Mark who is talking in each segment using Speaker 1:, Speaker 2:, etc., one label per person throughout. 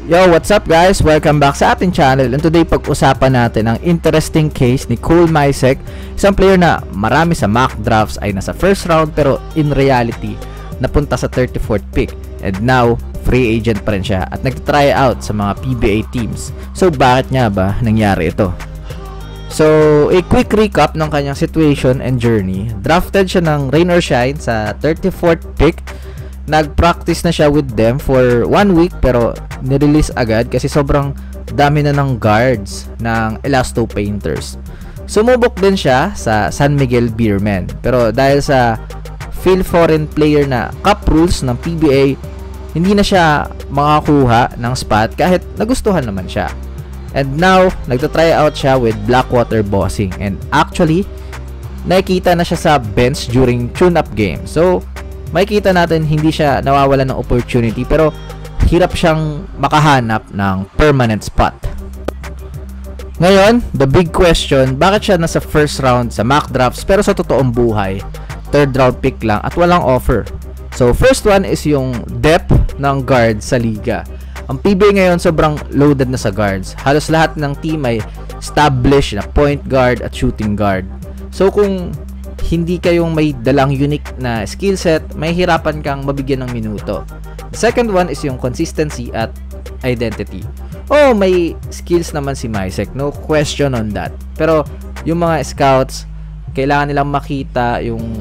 Speaker 1: Yo, what's up guys? Welcome back sa ating channel, and today pag-usapan natin ang interesting case ni Cole Micek, isang player na marami sa mock drafts ay nasa first round pero in reality napunta sa 34th pick, and now free agent pa rin siya at nag-try out sa mga PBA teams. So bakit nga ba nangyari ito? So a quick recap ng kanyang situation and journey. Drafted siya ng rain or shine sa 34th pick. Nag-practice na siya with them for 1 week pero nirelease agad kasi sobrang dami na ng guards ng Elasto Painters. Sumubok din siya sa San Miguel Beermen pero dahil sa Phil Foreign player na cup rules ng PBA, hindi na siya makakuha ng spot kahit nagustuhan naman siya. And now, nagta-try out siya with Blackwater Bossing, and actually nakikita na siya sa bench during tune-up game. So makikita natin hindi siya nawawalan ng opportunity pero hirap siyang makahanap ng permanent spot. Ngayon, the big question, bakit siya nasa first round sa mock drafts pero sa totoong buhay, third round pick lang at walang offer? So first one is yung depth ng guards sa liga. Ang PBA ngayon sobrang loaded na sa guards. Halos lahat ng team ay established na point guard at shooting guard. So kung hindi kayong may dalang unique na skill set, may hirapan kang mabigyan ng minuto. The second one is yung consistency at identity. Oh, may skills naman si Micek, no question on that. Pero yung mga scouts, kailangan nilang makita yung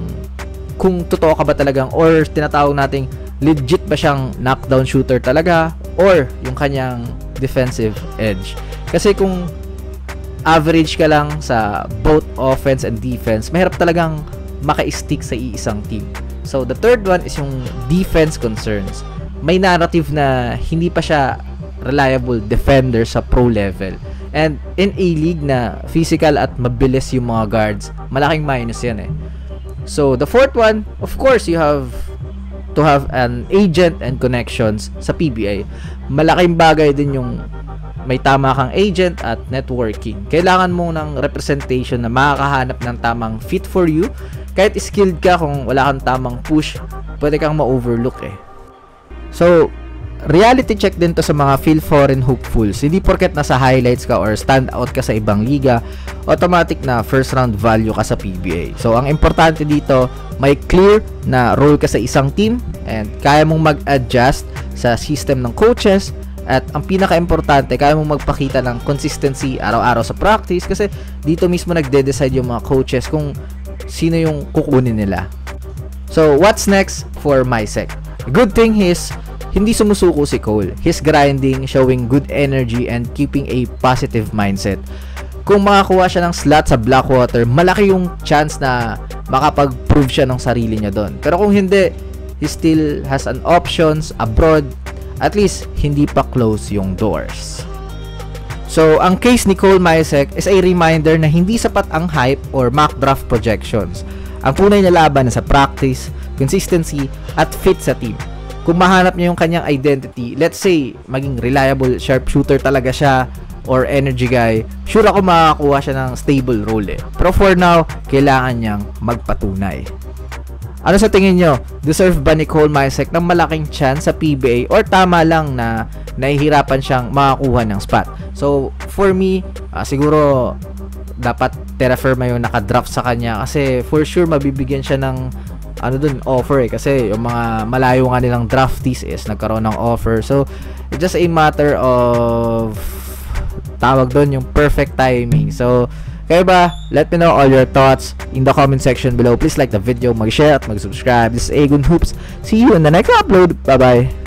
Speaker 1: kung totoo ka ba talagang, or tinatawag nating legit ba siyang knockdown shooter talaga, or yung kanyang defensive edge. Kasi kung average ka lang sa both offense and defense, mahirap talagang maka-stick sa iisang team. So the third one is yung defense concerns. May narrative na hindi pa siya reliable defender sa pro level. And in a league na physical at mabilis yung mga guards, malaking minus yan eh. So the fourth one, of course, you have to have an agent and connections sa PBA. Malaking bagay din yung may tama kang agent at networking. Kailangan mo ng representation na makakahanap ng tamang fit for you. Kahit skilled ka, kung wala kang tamang push, pwede kang ma-overlook eh. So, reality check din to sa mga Phil Foreign hopefuls. Hindi porket nasa highlights ka or stand out ka sa ibang liga, automatic na first round value ka sa PBA. So, ang importante dito, may clear na role ka sa isang team and kaya mong mag-adjust sa system ng coaches. At ang pinaka-importante, kaya mong magpakita ng consistency araw-araw sa practice kasi dito mismo nagde-decide yung mga coaches kung sino yung kukunin nila. So, what's next for Micek? Good thing is, hindi sumusuko si Cole. He's grinding, showing good energy, and keeping a positive mindset. Kung makakuha siya ng slot sa Blackwater, malaki yung chance na makapag-prove siya ng sarili niya doon. Pero kung hindi, he still has an options abroad. At least, hindi pa close yung doors. So, ang case ni Cole Micek is a reminder na hindi sapat ang hype or mock draft projections. Ang tunay na laban na sa practice, consistency, at fit sa team. Kung mahanap niya yung kanyang identity, let's say, maging reliable sharpshooter talaga siya, or energy guy, sure ako makakuha siya ng stable role eh. Pero for now, kailangan niyang magpatunay. Ano sa tingin nyo? Deserve ba ni Cole Micek ng malaking chance sa PBA or tama lang na nahihirapan siyang makakuha ng spot? So, for me, siguro dapat terra firma yung nakadraft sa kanya kasi for sure mabibigyan siya ng offer eh. Kasi yung mga malayo nga nilang draftees is nagkaroon ng offer. So, it's just a matter of tawag doon yung perfect timing. So, kaya ba, let me know all your thoughts in the comment section below. Please like the video, mag-share at mag-subscribe. This is Agon Hoops. See you in the next upload. Bye-bye.